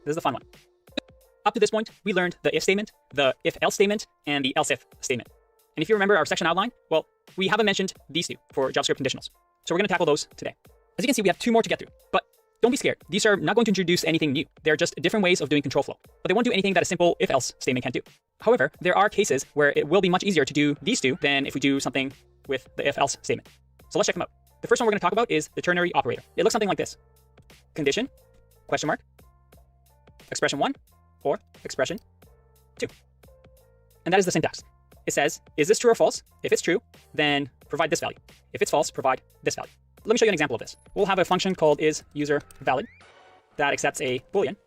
This is the fun one. Up to this point, we learned the if statement, the if-else statement, and the else-if statement. And if you remember our section outline, well, we haven't mentioned these two for JavaScript conditionals. So we're going to tackle those today. As you can see, we have 2 more to get through, but don't be scared. These are not going to introduce anything new. They're just different ways of doing control flow, but they won't do anything that a simple if-else statement can't do. However, there are cases where it will be much easier to do these two than if we do something with the if-else statement. So let's check them out. The first one we're going to talk about is the ternary operator. It looks something like this. Condition, question mark, expression 1, or expression 2. And that is the syntax. It says, is this true or false? If it's true, then provide this value. If it's false, provide this value. Let me show you an example of this. We'll have a function called isUserValid that accepts a Boolean,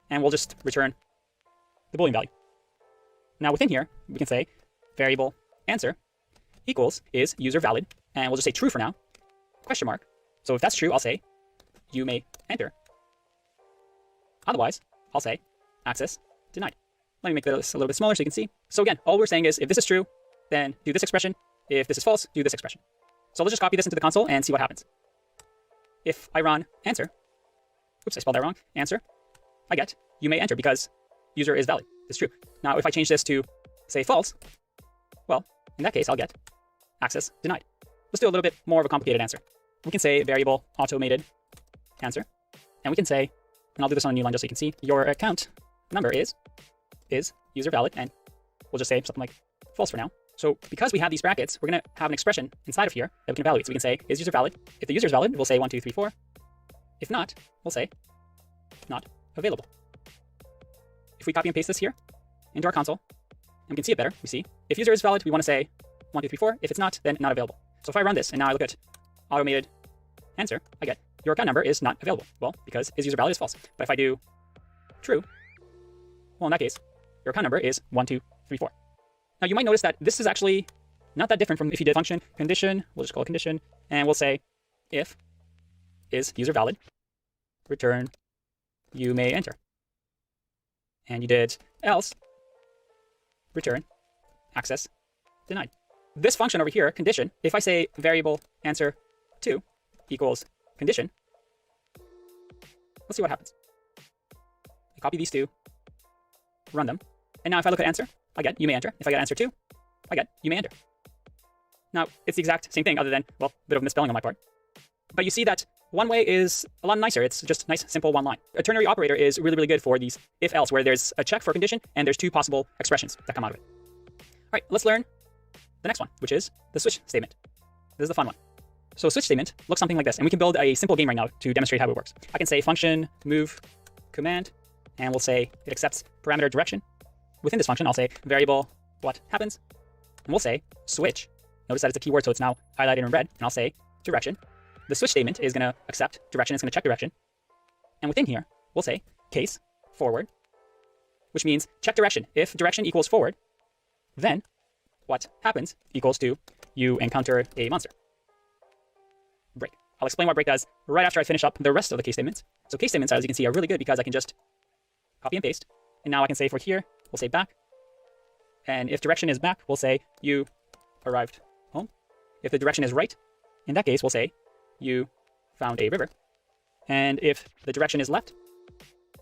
and we'll just return the Boolean value. Now within here, we can say variable answer equals isUserValid, and we'll just say true for now, question mark. So if that's true, I'll say you may enter. Otherwise, I'll say access denied. Let me make this a little bit smaller so you can see. So again, all we're saying is if this is true, then do this expression. If this is false, do this expression. So let's just copy this into the console and see what happens. If I run answer, oops, I spelled that wrong, answer, I get you may enter because user is valid. It's true. Now, if I change this to say false, well, in that case, I'll get access denied. Let's do a little bit more of a complicated answer. We can say variable automated answer, and we can say, and I'll do this on a new line just so you can see, your account number is user valid, and we'll just say something like false for now. So because we have these brackets, we're going to have an expression inside of here that we can evaluate. So we can say, is user valid? If the user is valid, we'll say 1, 2, 3, 4. If not, we'll say not available. If we copy and paste this here into our console, and we can see it better, we see if user is valid, we want to say 1, 2, 3, 4. If it's not, then not available. So if I run this and now I look at automated answer, I get your account number is not available. Well, because is user valid is false. But if I do true, well, in that case, your account number is 1, 2, 3, 4. Now you might notice that this is actually not that different from if you did function condition. We'll just call it condition, and we'll say if is user valid, return you may enter. And you did else, return access denied. This function over here, condition, if I say variable answer 2 equals condition, let's see what happens. I copy these two, run them, and now if I look at answer, I get you may enter. If I get answer 2, I get you may enter. Now, it's the exact same thing other than, well, a bit of misspelling on my part. But you see that one way is a lot nicer. It's just nice, simple one line. A ternary operator is really, really good for these if-else, where there's a check for a condition and there's 2 possible expressions that come out of it. All right, let's learn the next one, which is the switch statement. This is the fun one. So a switch statement looks something like this, and we can build a simple game right now to demonstrate how it works. I can say function move command, and we'll say it accepts parameter direction. Within this function, I'll say variable what happens, and we'll say switch. Notice that it's a keyword, so it's now highlighted in red, and I'll say direction. The switch statement is going to accept direction. It's going to check direction. And within here, we'll say case forward, which means check direction. If direction equals forward, then what happens equals to you encounter a monster. Break. I'll explain what break does right after I finish up the rest of the case statements. So case statements, as you can see, are really good because I can just copy and paste. And now I can say for here, we'll say back. And if direction is back, we'll say you arrived home. If the direction is right, in that case, we'll say you found a river. And if the direction is left,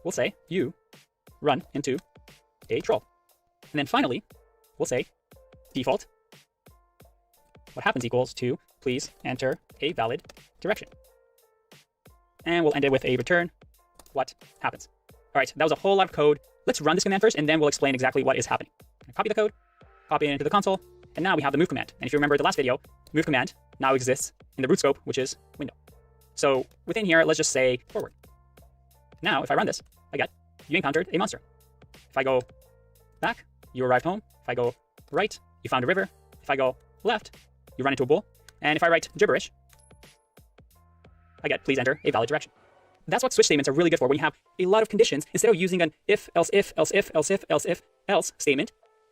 we'll say you run into a troll. And then finally, we'll say default what happens equals to please enter a valid direction. And we'll end it with a return what happens. All right, that was a whole lot of code. Let's run this command first, and then we'll explain exactly what is happening. Copy the code, copy it into the console, and now we have the move command. And if you remember the last video, move command now exists in the root scope, which is window. So within here, let's just say forward. Now, if I run this, I get you encountered a monster. If I go back, you arrived home. If I go right, you found a river. If I go left, you run into a bull. And if I write gibberish, I get please enter a valid direction. That's what switch statements are really good for. When you have a lot of conditions, instead of using an if, else if, else if, else if, else if, else statement,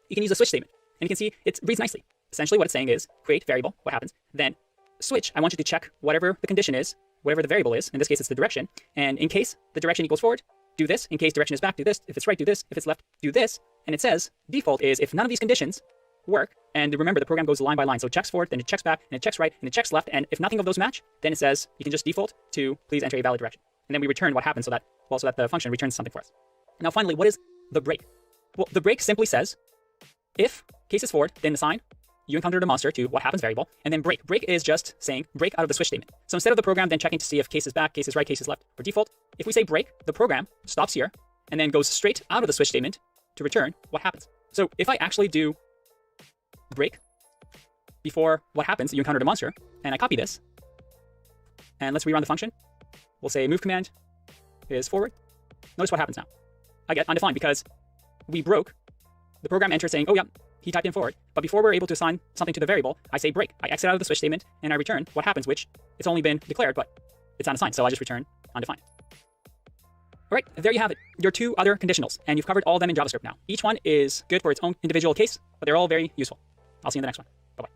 you can use a switch statement. And you can see it reads nicely. Essentially what it's saying is create variable, what happens, then switch, I want you to check whatever the condition is, whatever the variable is. In this case, it's the direction. And in case the direction equals forward, do this. In case direction is back, do this. If it's right, do this. If it's left, do this. And it says default is if none of these conditions work, and remember the program goes line by line. So it checks forward, then it checks back, and it checks right, and it checks left. And if nothing of those match, then it says you can just default to please enter a valid direction. And then we return what happens so that well, so that the function returns something for us. Now, finally, what is the break? Well, the break simply says, if case is forward, then assign you encountered a monster to what happens variable, and then break. Break is just saying break out of the switch statement. So instead of the program then checking to see if case is back, case is right, case is left, or default, if we say break, the program stops here and then goes straight out of the switch statement to return what happens. So if I actually do break before what happens, you encountered a monster, and I copy this, and let's rerun the function. We'll say move command is forward. Notice what happens now. I get undefined because we broke. The program enters saying, oh yeah, he typed in forward. But before we're able to assign something to the variable, I say break. I exit out of the switch statement and I return what happens, which it's only been declared, but it's unassigned. So I just return undefined. All right, there you have it. Your 2 other conditionals, and you've covered all of them in JavaScript now. Each one is good for its own individual case, but they're all very useful. I'll see you in the next one. Bye-bye.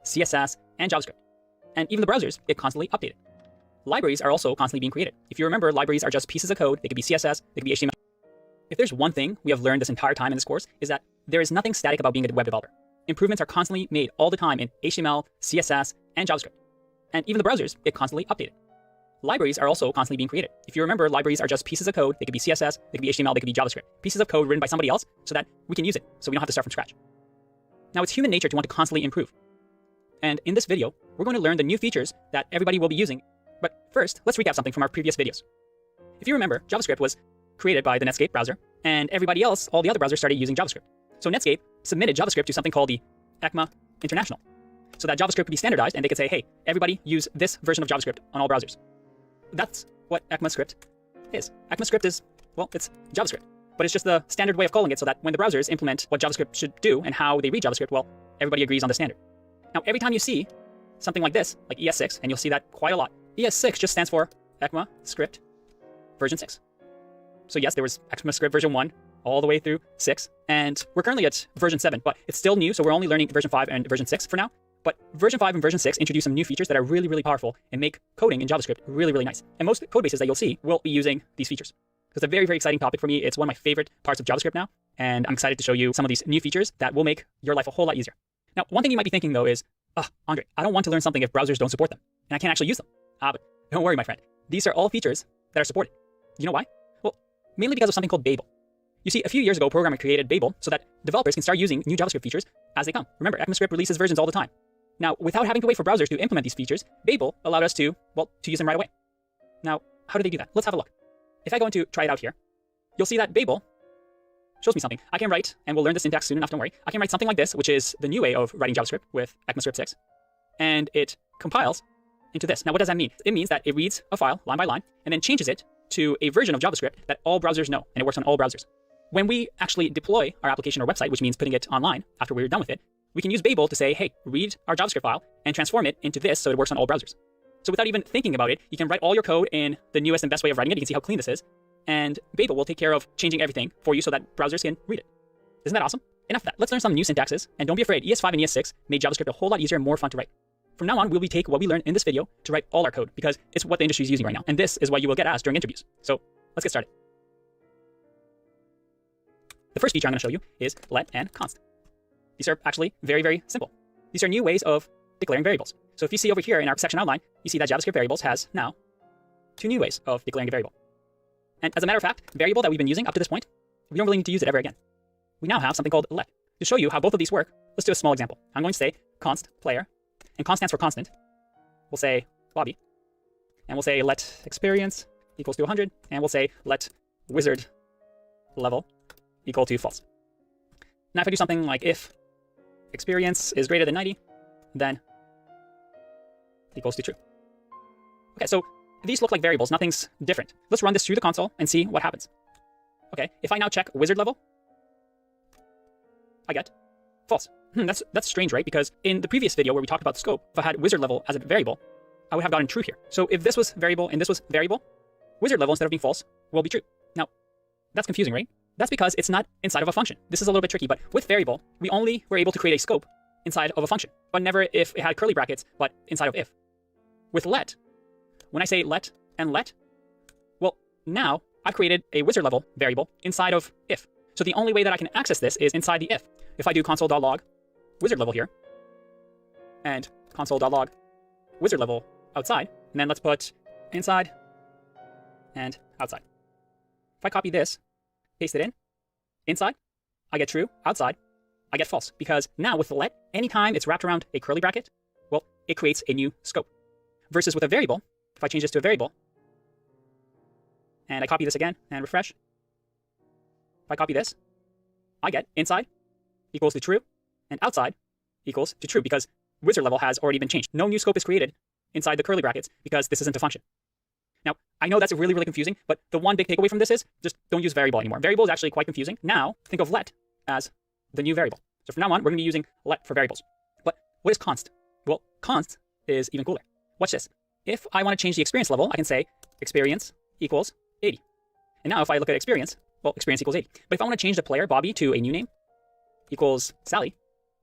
CSS, and JavaScript. And even the browsers get constantly updated. Libraries are also constantly being created. If you remember, libraries are just pieces of code. They could be CSS, they could be HTML. If there's one thing we have learned this entire time in this course, is that there is nothing static about being a web developer. Improvements are constantly made all the time in HTML, CSS, and JavaScript. And even the browsers get constantly updated. Libraries are also constantly being created. If you remember, libraries are just pieces of code. They could be CSS, they could be HTML, they could be JavaScript. Pieces of code written by somebody else so that we can use it, so we don't have to start from scratch. Now, it's human nature to want to constantly improve. And in this video, we're going to learn the new features that everybody will be using. But first, let's recap something from our previous videos. If you remember, JavaScript was created by the Netscape browser, and everybody else, all the other browsers, started using JavaScript. So Netscape submitted JavaScript to something called the ECMA International, so that JavaScript could be standardized, and they could say, hey, everybody use this version of JavaScript on all browsers. That's what ECMAScript is. ECMAScript is, well, it's JavaScript, but it's just the standard way of calling it so that when the browsers implement what JavaScript should do and how they read JavaScript, well, everybody agrees on the standard. Now, every time you see something like this, like ES6, and you'll see that quite a lot, ES6 just stands for ECMAScript version 6. So yes, there was ECMAScript version 1 all the way through 6, and we're currently at version 7, but it's still new, so we're only learning version 5 and version 6 for now. But version 5 and version 6 introduce some new features that are really, really powerful and make coding in JavaScript really, really nice. And most code bases that you'll see will be using these features. It's a very, very exciting topic for me. It's one of my favorite parts of JavaScript now, and I'm excited to show you some of these new features that will make your life a whole lot easier. Now, one thing you might be thinking, though, is, Andre, I don't want to learn something if browsers don't support them, and I can't actually use them. But don't worry, my friend. These are all features that are supported. You know why? Well, mainly because of something called Babel. You see, a few years ago, a programmer created Babel so that developers can start using new JavaScript features as they come. Remember, ECMAScript releases versions all the time. Now, without having to wait for browsers to implement these features, Babel allowed us to use them right away. Now, how do they do that? Let's have a look. If I go into try it out here, you'll see that Babel shows me something. I can write, and we'll learn the syntax soon enough, don't worry. I can write something like this, which is the new way of writing JavaScript with ECMAScript 6. And it compiles into this. Now, what does that mean? It means that it reads a file line by line and then changes it to a version of JavaScript that all browsers know, and it works on all browsers. When we actually deploy our application or website, which means putting it online after we're done with it, we can use Babel to say, hey, read our JavaScript file and transform it into this so it works on all browsers. So without even thinking about it, you can write all your code in the newest and best way of writing it. You can see how clean this is. And Babel will take care of changing everything for you so that browsers can read it. Isn't that awesome? Enough of that. Let's learn some new syntaxes. And don't be afraid, ES5 and ES6 made JavaScript a whole lot easier and more fun to write. From now on, we'll be take what we learned in this video to write all our code because it's what the industry is using right now. And this is what you will get asked during interviews. So let's get started. The first feature I'm going to show you is let and const. These are actually very, very simple. These are new ways of declaring variables. So if you see over here in our section outline, you see that JavaScript variables has now 2 new ways of declaring a variable. And as a matter of fact, the variable that we've been using up to this point, we don't really need to use it ever again. We now have something called let. To show you how both of these work, let's do a small example. I'm going to say const player, and const stands for constant. We'll say lobby, and we'll say let experience equals to 100, and we'll say let wizard level equal to false. Now if I do something like if experience is greater than 90, then equals to true. Okay, so these look like variables, nothing's different. Let's run this through the console and see what happens. Okay, if I now check wizard level, I get false. That's strange, right? Because in the previous video where we talked about the scope, if I had wizard level as a variable, I would have gotten true here. So if this was variable and this was variable, wizard level instead of being false will be true. Now, that's confusing, right? That's because it's not inside of a function. This is a little bit tricky, but with variable, we only were able to create a scope inside of a function, but never if it had curly brackets, but inside of if. With let, when I say let and let, well, now I've created a wizard level variable inside of if. So the only way that I can access this is inside the if. If I do console.log wizard level here, and console.log wizard level outside, and then let's put inside and outside. If I copy this, paste it in, inside, I get true, outside, I get false, because now with the let, anytime it's wrapped around a curly bracket, well, it creates a new scope. Versus with a variable, if I change this to a variable, and I copy this again and refresh, if I copy this, I get inside equals to true, and outside equals to true, because wizard level has already been changed. No new scope is created inside the curly brackets because this isn't a function. Now, I know that's really, really confusing, but the one big takeaway from this is just don't use variable anymore. Variable is actually quite confusing. Now, think of let as the new variable. So from now on, we're going to be using let for variables. But what is const? Well, const is even cooler. Watch this. If I want to change the experience level, I can say experience equals 80. And now if I look at experience, well, experience equals 80. But if I want to change the player, Bobby, to a new name equals Sally,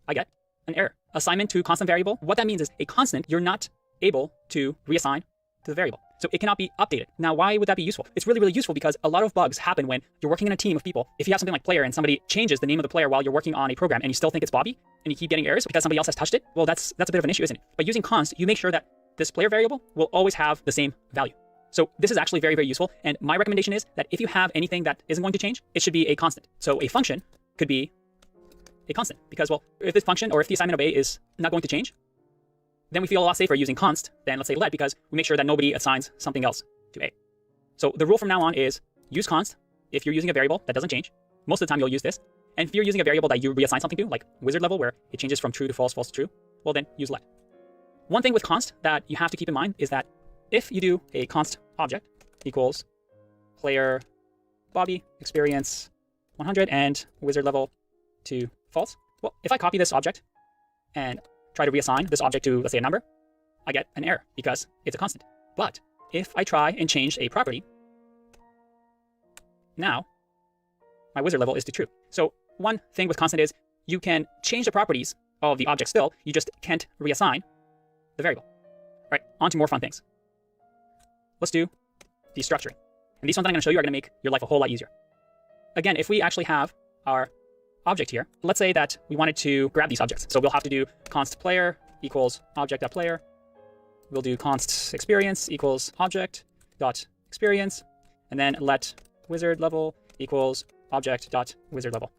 I get an error. assignment to constant variable, what that means is a constant you're not able to reassign to the variable. So it cannot be updated. Now, why would that be useful? It's really, really useful because a lot of bugs happen when you're working in a team of people. If you have something like player and somebody changes the name of the player while you're working on a program and you still think it's Bobby and you keep getting errors because somebody else has touched it, well, that's a bit of an issue, isn't it? By using const, you make sure that this player variable will always have the same value. So this is actually very, very useful. And my recommendation is that if you have anything that isn't going to change, it should be a constant. So a function could be a constant because, well, if this function or if the assignment of A is not going to change, then we feel a lot safer using const than, let's say, let, because we make sure that nobody assigns something else to A. So the rule from now on is use const if you're using a variable that doesn't change. Most of the time you'll use this. And if you're using a variable that you reassign something to, like wizard level, where it changes from true to false, false to true, well then use let. One thing with const that you have to keep in mind is that if you do a const object equals player Bobby experience 100 and wizard level to false, well, if I copy this object and try to reassign this object to, let's say, a number, I get an error because it's a constant. But if I try and change a property, now my wizard level is to true. So one thing with constant is you can change the properties of the object still, you just can't reassign the variable. All right, on to more fun things. Let's do destructuring. And these ones that I'm going to show you are going to make your life a whole lot easier. Again, if we actually have our object here, let's say that we wanted to grab these objects. So we'll have to do const player equals object.player. We'll do const experience equals object.experience, and then let wizard level equals object.wizard level.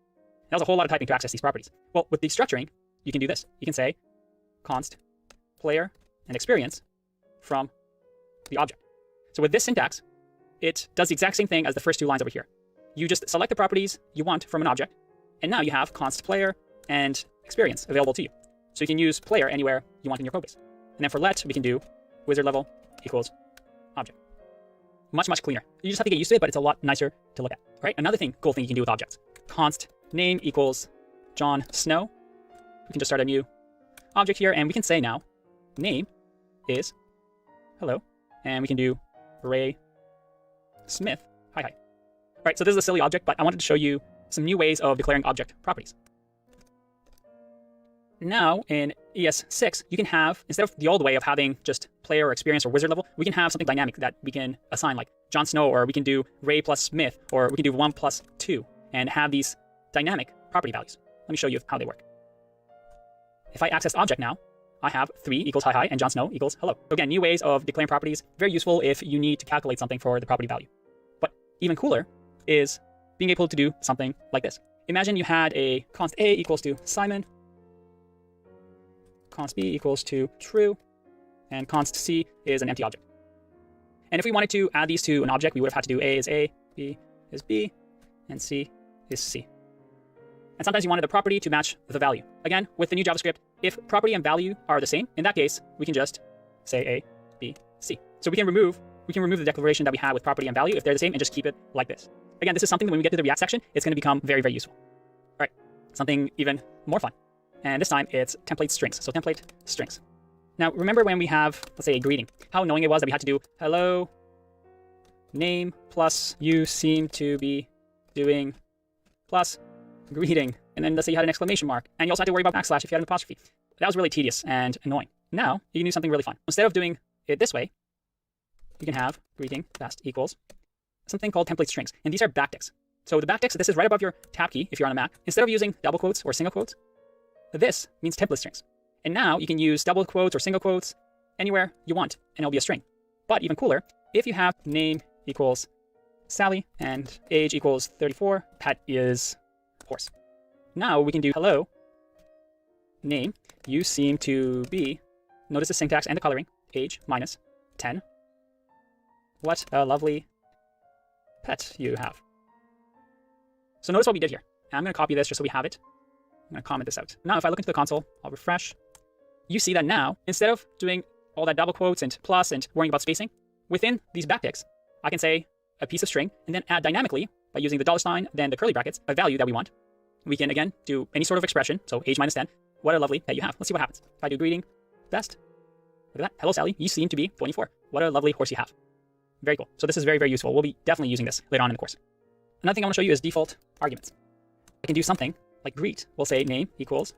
That was a whole lot of typing to access these properties. Well, with destructuring, you can do this. You can say const player and experience from the object. So with this syntax, it does the exact same thing as the first two lines over here. You just select the properties you want from an object, and now you have const player and experience available to you. So you can use player anywhere you want in your code base. And then for let, we can do wizard level equals object. Much, much cleaner. You just have to get used to it, but it's a lot nicer to look at. All right, another cool thing you can do with objects. Const name equals Jon Snow. We can just start a new object here, and we can say now name is hello, and we can do Ray Smith. Hi. All right, so this is a silly object, but I wanted to show you some new ways of declaring object properties. Now in ES6, you can have, instead of the old way of having just player or experience or wizard level, we can have something dynamic that we can assign, like Jon Snow, or we can do Ray plus Smith, or we can do 1 plus 2, and have these dynamic property values. Let me show you how they work. If I access object now, I have 3 equals hi, and Jon Snow equals hello. So again, new ways of declaring properties, very useful if you need to calculate something for the property value. But even cooler is being able to do something like this. Imagine you had a const A equals to Simon, const B equals to true, and const C is an empty object. And if we wanted to add these to an object, we would have had to do A is A, B is B, and C is C. And sometimes you wanted the property to match the value. Again, with the new JavaScript, if property and value are the same, in that case, we can just say A, B, C. So we can remove the declaration that we had with property and value if they're the same and just keep it like this. Again, this is something that when we get to the React section, it's going to become very, very useful. All right, something even more fun. And this time it's template strings. So template strings. Now, remember when we have, let's say, a greeting, how annoying it was that we had to do hello, name, plus you seem to be doing, plus greeting. And then let's say you had an exclamation mark. And you also had to worry about backslash if you had an apostrophe. That was really tedious and annoying. Now, you can do something really fun. Instead of doing it this way, you can have greeting fast equals something called template strings. And these are backticks. So the backticks, this is right above your tab key if you're on a Mac. Instead of using double quotes or single quotes, this means template strings. And now you can use double quotes or single quotes anywhere you want, and it'll be a string. But even cooler, if you have name equals Sally and age equals 34, pet is horse. Now we can do hello, name, you seem to be, notice the syntax and the coloring, age minus 10. What a lovely pet you have. So notice what we did here. I'm going to copy this just so we have it. I'm going to comment this out. Now if I look into the console, I'll refresh. You see that now, instead of doing all that double quotes and plus and worrying about spacing, within these backticks, I can say a piece of string and then add dynamically by using the $, then the curly brackets, a value that we want. We can, again, do any sort of expression. So age minus 10. What a lovely pet you have. Let's see what happens. If I do greeting, best. Look at that. Hello, Sally. You seem to be 24. What a lovely horse you have. Very cool. So this is very, very useful. We'll be definitely using this later on in the course. Another thing I want to show you is default arguments. I can do something like greet. We'll say name equals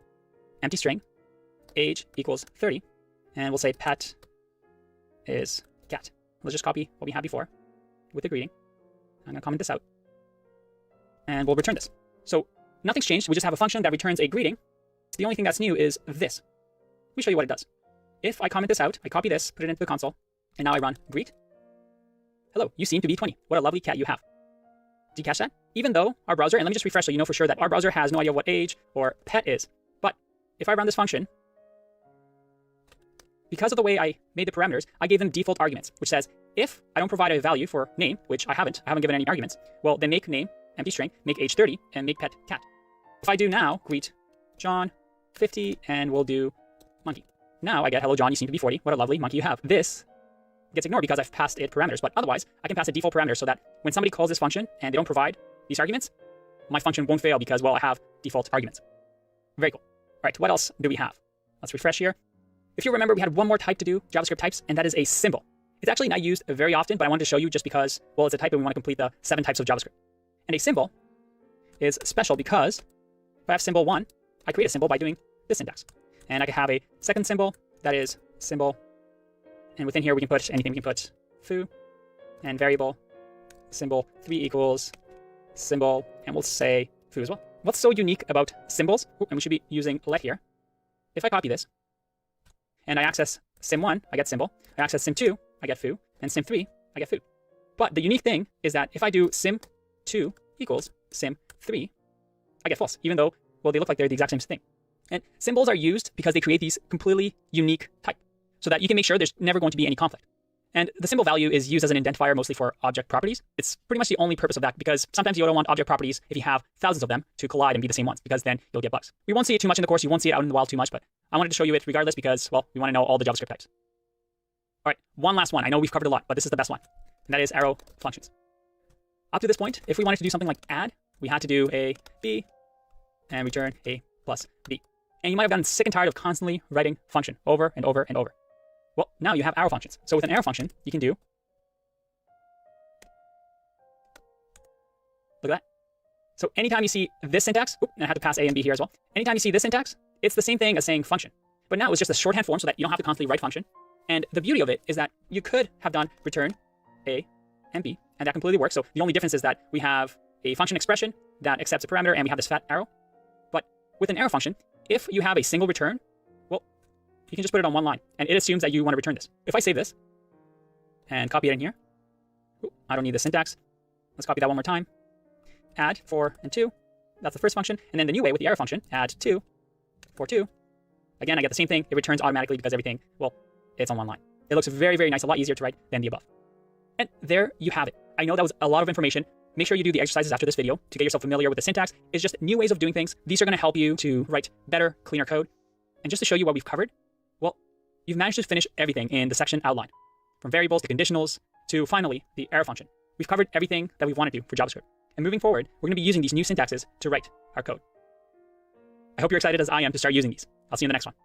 empty string, age equals 30, and we'll say pet is cat. Let's just copy what we had before with the greeting. I'm going to comment this out, and we'll return this. So nothing's changed. We just have a function that returns a greeting. The only thing that's new is this. Let me show you what it does. If I comment this out, I copy this, put it into the console, and now I run greet. Hello, you seem to be 20. What a lovely cat you have. Do you catch that? Even though our browser, and let me just refresh so you know for sure that our browser has no idea what age or pet is. But if I run this function, because of the way I made the parameters, I gave them default arguments, which says if I don't provide a value for name, which I haven't given any arguments, well, then make name empty string, make age 30, and make pet cat. If I do now, greet John 50, and we'll do monkey. Now I get, hello John, you seem to be 40. What a lovely monkey you have. This gets ignored because I've passed it parameters, but otherwise I can pass a default parameter so that when somebody calls this function and they don't provide these arguments, my function won't fail because, well, I have default arguments. Very cool. All right, what else do we have? Let's refresh here. If you remember, we had one more type to do, JavaScript types, and that is a symbol. It's actually not used very often, but I wanted to show you just because, well, it's a type and we want to complete the 7 types of JavaScript. And a symbol is special because if I have symbol 1, I create a symbol by doing this syntax. And I can have a second symbol that is symbol. And within here, we can put anything. We can put foo and variable symbol 3 equals symbol, and we'll say foo as well. What's so unique about symbols, and we should be using let here. If I copy this and I access sim1, I get symbol. I access sim2, I get foo, and sim3, I get foo. But the unique thing is that if I do sim2 equals sim3, I get false, even though, well, they look like they're the exact same thing. And symbols are used because they create these completely unique type so that you can make sure there's never going to be any conflict. And the symbol value is used as an identifier mostly for object properties. It's pretty much the only purpose of that because sometimes you don't want object properties if you have thousands of them to collide and be the same ones because then you'll get bugs. We won't see it too much in the course. You won't see it out in the wild too much, but I wanted to show you it regardless because, well, we want to know all the JavaScript types. All right, one last one. I know we've covered a lot, but this is the best one. And that is arrow functions. Up to this point, if we wanted to do something like add, we had to do a b and return a plus b. And you might have gotten sick and tired of constantly writing function over and over and over. Well, now you have arrow functions. So with an arrow function, you can do, look at that. So anytime you see this syntax, and I had to pass a and b here as well. Anytime you see this syntax, it's the same thing as saying function. But now it's just a shorthand form so that you don't have to constantly write function. And the beauty of it is that you could have done return a and b, and that completely works. So the only difference is that we have a function expression that accepts a parameter, and we have this fat arrow. But with an arrow function, if you have a single return, well, you can just put it on one line, and it assumes that you want to return this. If I save this and copy it in here, I don't need the syntax. Let's copy that one more time. Add 4 and 2. That's the first function. And then the new way with the arrow function, add 2 for 2. Again, I get the same thing. It returns automatically because everything, well, it's on one line. It looks very, very nice, a lot easier to write than the above. And there you have it. I know that was a lot of information. Make sure you do the exercises after this video to get yourself familiar with the syntax. It's just new ways of doing things. These are going to help you to write better, cleaner code. And just to show you what we've covered, well, you've managed to finish everything in the section outline, from variables to conditionals to finally the arrow function. We've covered everything that we want to do for JavaScript. And moving forward, we're going to be using these new syntaxes to write our code. I hope you're excited as I am to start using these. I'll see you in the next one.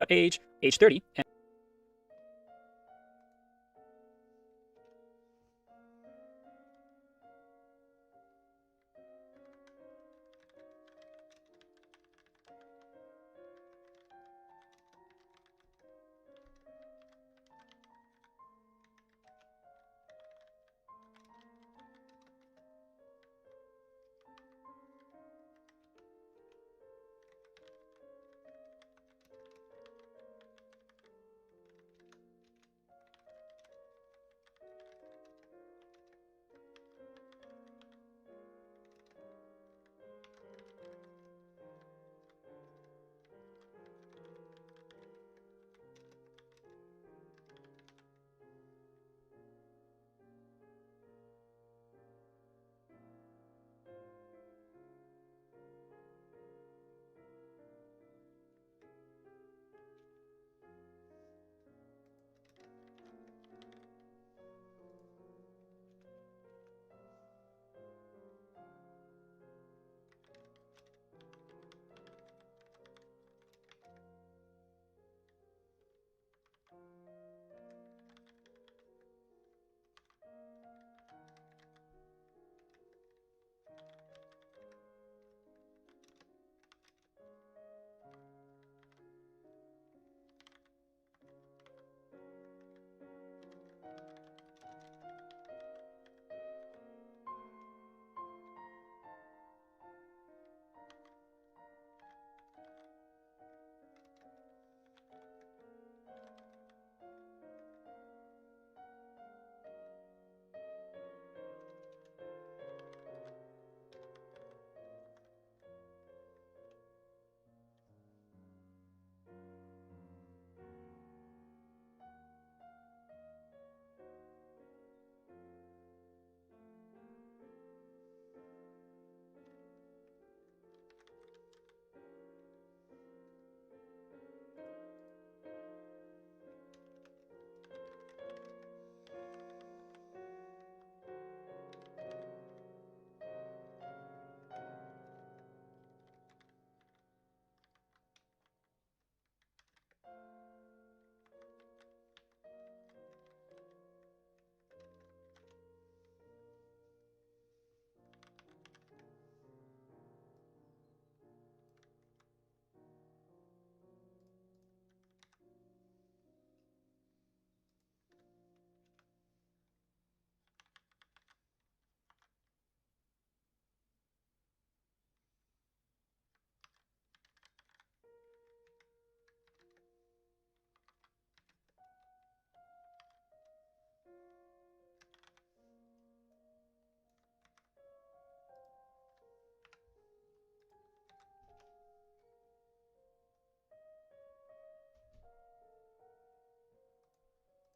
age 30.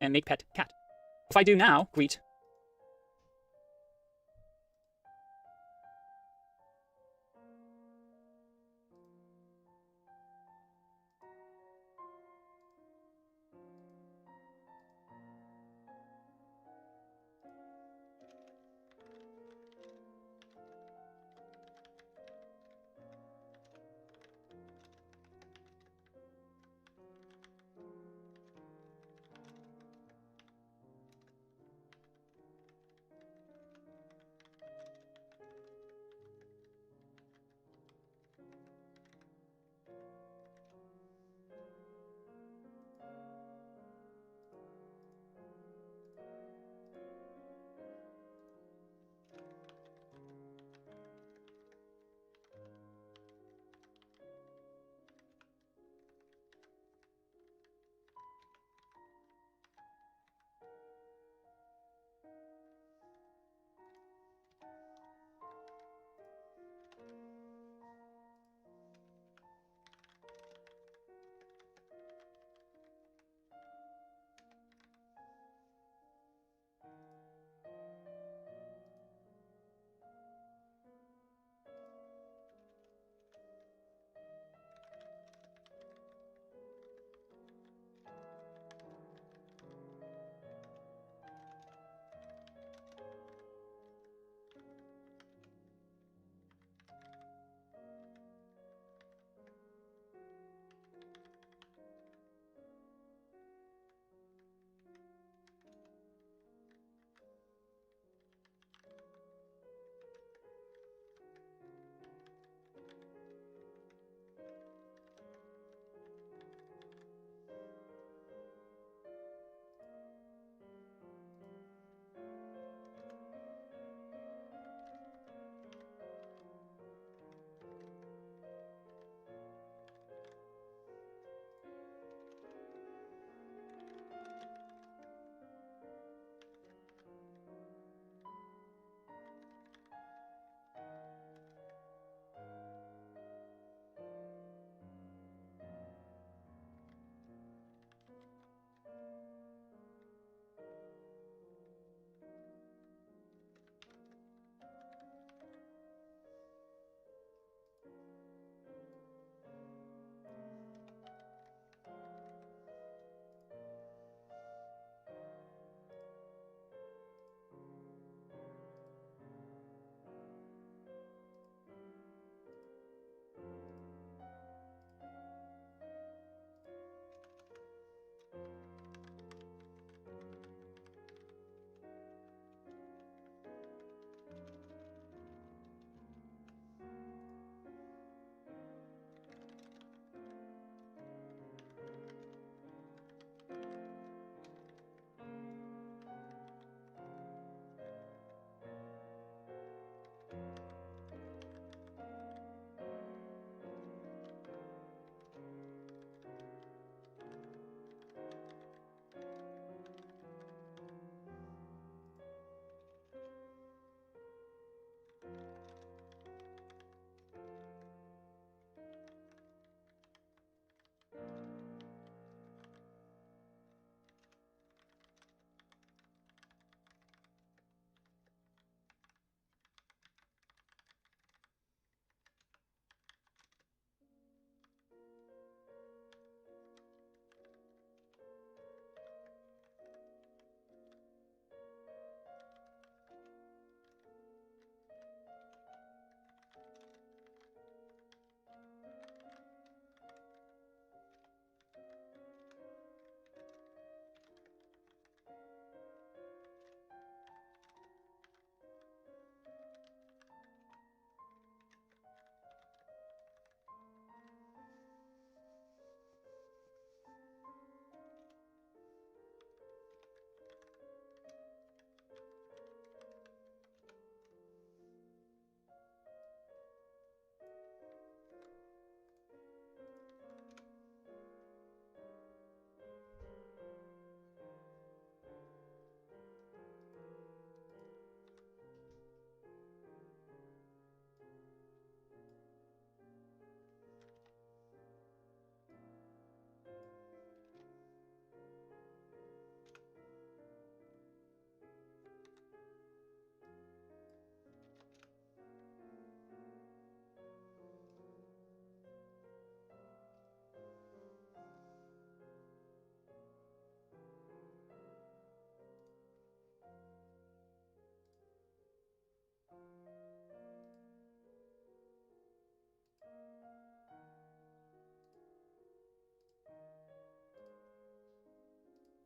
And make pet cat. If I do now, greet.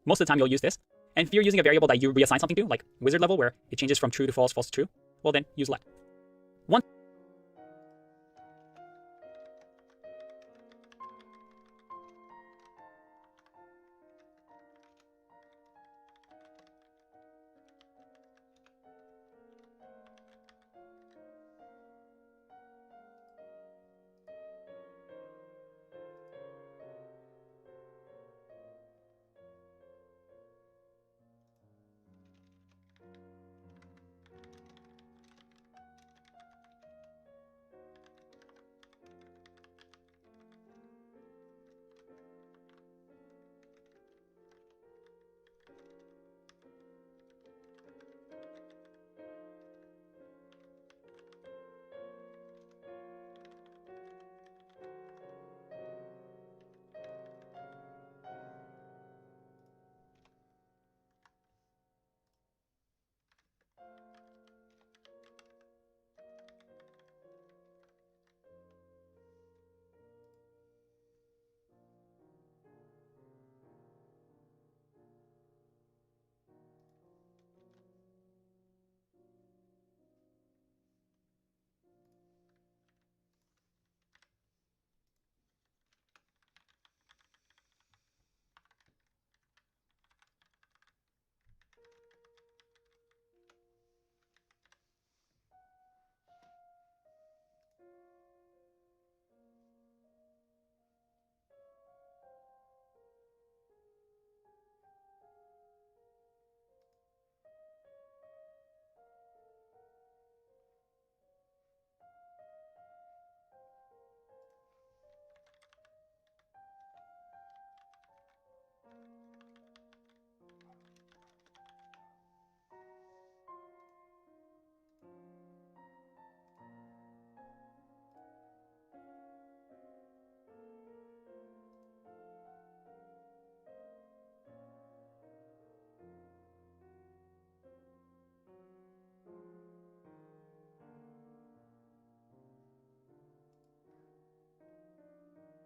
most of the time you'll use this. And if you're using a variable that you reassign something to, like wizard level, where it changes from true to false, false to true, well then use let. One